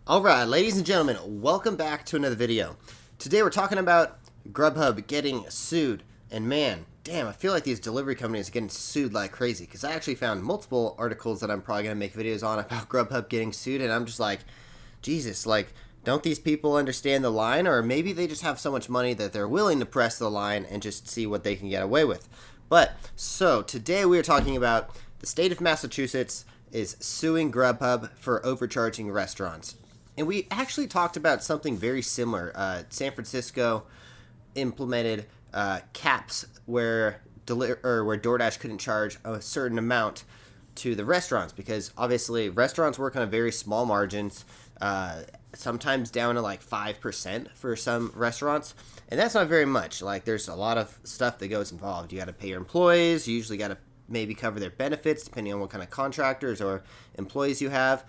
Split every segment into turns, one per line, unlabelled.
Alright, ladies and gentlemen, welcome back to another video. Today we're talking about Grubhub getting sued. And man, damn, I feel like these delivery companies are getting sued like crazy. Because I actually found multiple articles that I'm probably going to make videos on about Grubhub getting sued. And I'm just like, Jesus, like, don't these people understand the line? Or maybe they just have so much money that they're willing to press the line and just see what they can get away with. So today we are talking about the state of Massachusetts is suing Grubhub for overcharging restaurants. And we actually talked about something very similar. San Francisco implemented caps where Doordash couldn't charge a certain amount to the restaurants because obviously restaurants work on very small margins, sometimes down to like 5% for some restaurants. And that's not very much. Like there's a lot of stuff that goes involved. You got to pay your employees. You usually got to maybe cover their benefits depending on what kind of contractors or employees you have.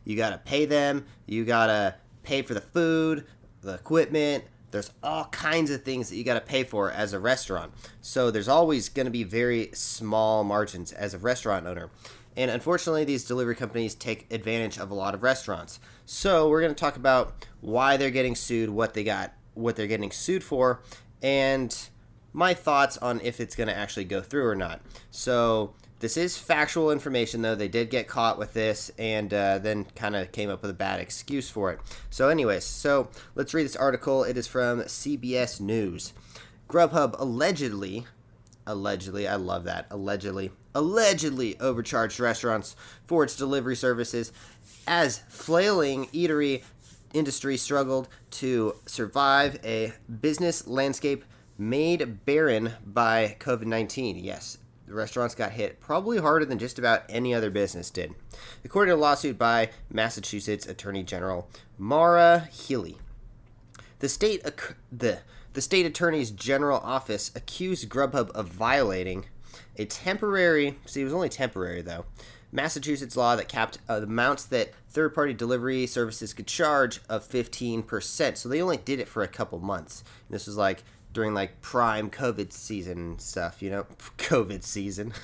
You got to pay them. You got to pay for the food, the equipment. There's all kinds of things that you got to pay for as a restaurant. So there's always going to be very small margins as a restaurant owner. And unfortunately, these delivery companies take advantage of a lot of restaurants. So we're going to talk about why they're getting sued, what they're getting sued for, and my thoughts on if it's going to actually go through or not. So this is factual information, though. They did get caught with this and then kind of came up with a bad excuse for it. So anyways, let's read this article. It is from CBS News. Grubhub allegedly, I love that, allegedly overcharged restaurants for its delivery services as flailing eatery industry struggled to survive a business landscape made barren by COVID-19. Yes, the restaurants got hit probably harder than just about any other business did, according to a lawsuit by Massachusetts Attorney General Maura Healey. The state Attorney's General Office accused Grubhub of violating a temporary, it was only temporary though, Massachusetts law that capped the amounts that third-party delivery services could charge of 15%. So they only did it for a couple months. And this was like during like prime COVID season stuff, COVID season.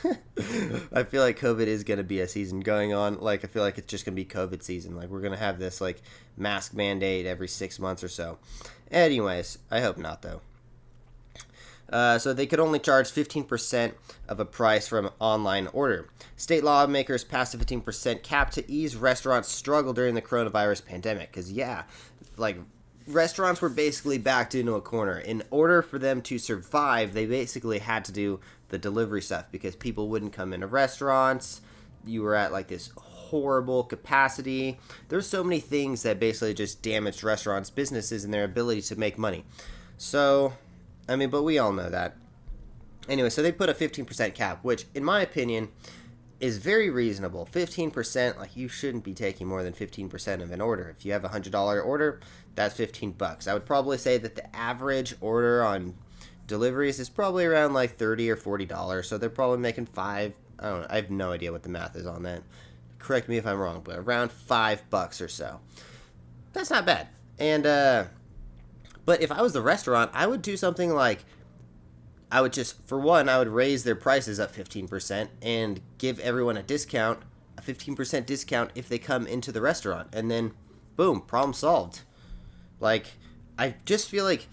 I feel like COVID is going to be a season going on. Like I feel like it's just going to be COVID season. Like we're going to have this like mask mandate every 6 months or so. Anyways, I hope not though. So they could only charge 15% of a price from online order. State lawmakers passed a 15% cap to ease restaurants' struggle during the coronavirus pandemic. Because, restaurants were basically backed into a corner. In order for them to survive, they basically had to do the delivery stuff because people wouldn't come into restaurants. You were at, this horrible capacity. There's so many things that basically just damaged restaurants' businesses and their ability to make money. So but we all know that. Anyway, so they put a 15% cap, which, in my opinion, is very reasonable. 15%, you shouldn't be taking more than 15% of an order. If you have a $100 order, that's $15. I would probably say that the average order on deliveries is probably around $30 or $40. So they're probably making I don't know. I have no idea what the math is on that. Correct me if I'm wrong, but around $5 or so. That's not bad. And but if I was the restaurant, I would do something I would raise their prices up 15% and give everyone a 15% discount if they come into the restaurant. And then, boom, problem solved. I just feel like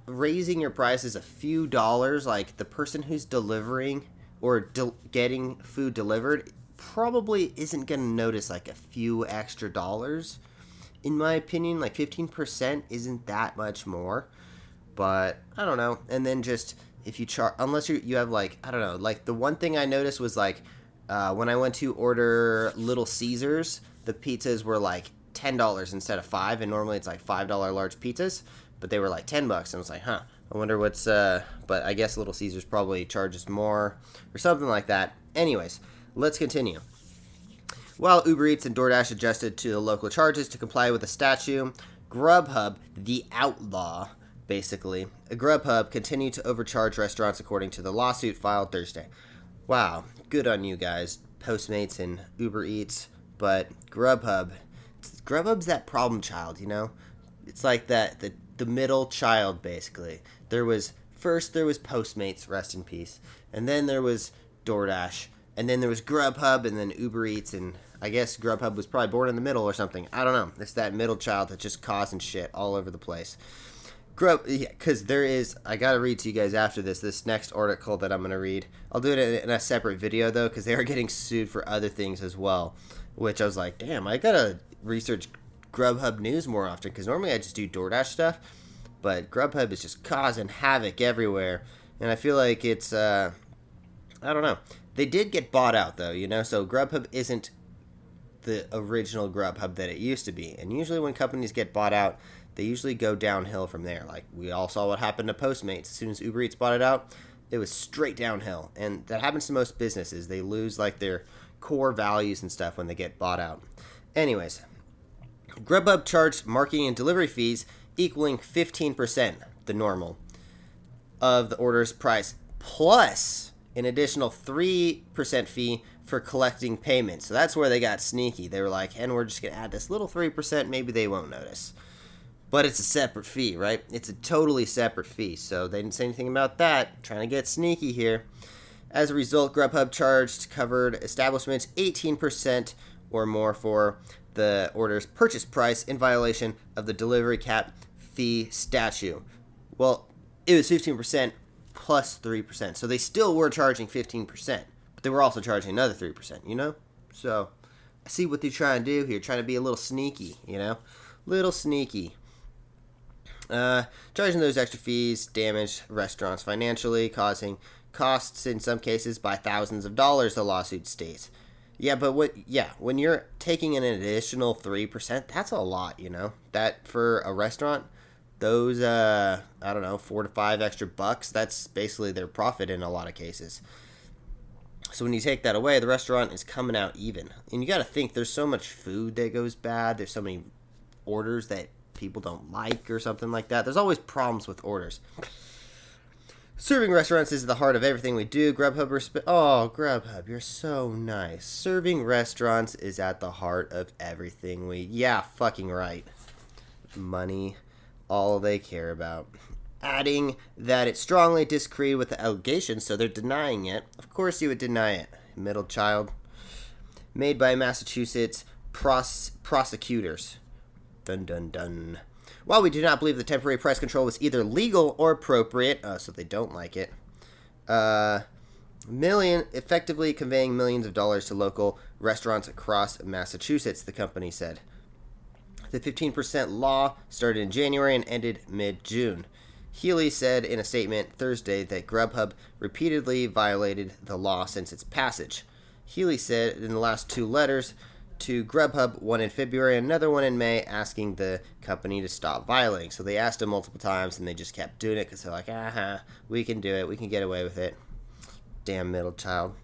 raising your prices a few dollars, the person who's delivering or getting food delivered probably isn't going to notice a few extra dollars. In my opinion, 15% isn't that much more, but I don't know. And then just if you charge, unless you have I don't know, the one thing I noticed was when I went to order Little Caesars, the pizzas were $10 instead of $5, and normally it's $5 large pizzas, but they were $10, and I was I wonder what's, but I guess Little Caesars probably charges more or something like that. Anyways, let's continue. While Uber Eats and Doordash adjusted to the local charges to comply with the statute, Grubhub, the outlaw, basically, Grubhub continued to overcharge restaurants according to the lawsuit filed Thursday. Wow, good on you guys, Postmates and Uber Eats, but Grubhub's that problem child, It's like that, the middle child, basically. There was Postmates, rest in peace, and then there was Doordash, And then there was Grubhub, and then Uber Eats, and I guess Grubhub was probably born in the middle or something. I don't know. It's that middle child that's just causing shit all over the place. Because there is, I gotta read to you guys after this next article that I'm gonna read. I'll do it in a separate video though, because they are getting sued for other things as well. Which I was like, damn, I gotta research Grubhub news more often, because normally I just do Doordash stuff, but Grubhub is just causing havoc everywhere, and I feel like it's, I don't know. They did get bought out though, you know, so Grubhub isn't the original Grubhub that it used to be, and usually when companies get bought out, they usually go downhill from there. Like, we all saw what happened to Postmates. As soon as Uber Eats bought it out, it was straight downhill, and that happens to most businesses. They lose, like, their core values and stuff when they get bought out. Anyways, Grubhub charged marketing and delivery fees equaling 15%, the normal, of the order's price, plus an additional 3% fee for collecting payments. So that's where they got sneaky. They were like, and we're just going to add this little 3%, maybe they won't notice. But it's a separate fee, right? It's a totally separate fee. So they didn't say anything about that. Trying to get sneaky here. As a result, Grubhub charged covered establishments 18% or more for the order's purchase price in violation of the delivery cap fee statute. Well, it was 15% plus 3%. So they still were charging 15%. But they were also charging another 3%, you know? So I see what they're trying to do here. Trying to be a little sneaky, you know? Little sneaky. Charging those extra fees damaged restaurants financially, causing costs in some cases by thousands of dollars, the lawsuit states. Yeah, but when you're taking an additional 3%, that's a lot, you know? That for a restaurant, those, I don't know, $4 to $5 extra bucks, that's basically their profit in a lot of cases. So when you take that away, the restaurant is coming out even. And you got to think, there's so much food that goes bad, there's so many orders that people don't like or something like that. There's always problems with orders. Serving restaurants is the heart of everything we do. Grubhub, you're so nice. Serving restaurants is at the heart of everything we... Yeah, fucking right. Money, all they care about. Adding that it strongly disagreed with the allegations, so they're denying it. Of course you would deny it, middle child. Made by Massachusetts prosecutors. Dun dun dun. While we do not believe the temporary price control was either legal or appropriate, so they don't like it, effectively conveying millions of dollars to local restaurants across Massachusetts, the company said. The 15% law started in January and ended mid-June. Healy said in a statement Thursday that Grubhub repeatedly violated the law since its passage. Healy said in the last two letters to Grubhub, one in February and another one in May, asking the company to stop violating. So they asked him multiple times, and they just kept doing it because they're like, we can do it. We can get away with it. Damn middle child.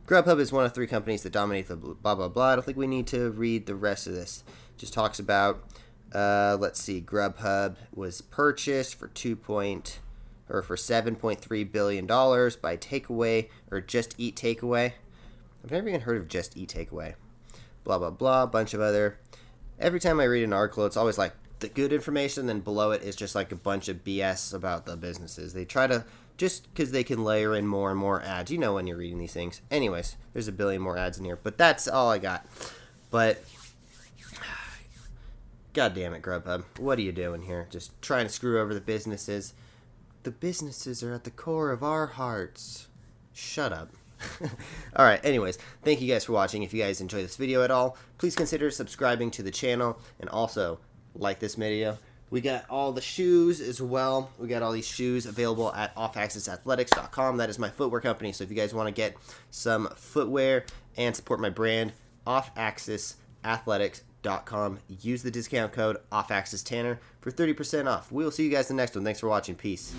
Grubhub is one of three companies that dominate the blah, blah, blah. I don't think we need to read the rest of this. Just talks about, let's see, Grubhub was purchased for $7.3 billion by Takeaway, or Just Eat Takeaway. I've never even heard of Just Eat Takeaway. Blah, blah, blah, bunch of other... Every time I read an article, it's always like the good information, then below it is just like a bunch of BS about the businesses. They try to, just because they can layer in more and more ads. You know when you're reading these things. Anyways, there's a billion more ads in here, but that's all I got. But, God damn it, Grubhub. What are you doing here? Just trying to screw over the businesses. The businesses are at the core of our hearts. Shut up. Alright, anyways, thank you guys for watching. If you guys enjoyed this video at all, please consider subscribing to the channel, and also like this video. We got all the shoes as well. We got all these shoes available at offaccessathletics.com. That is my footwear company, so if you guys want to get some footwear and support my brand, offaccessathletics.com. Use the discount code offaccesstanner for 30% off. We will see you guys in the next one. Thanks for watching. Peace.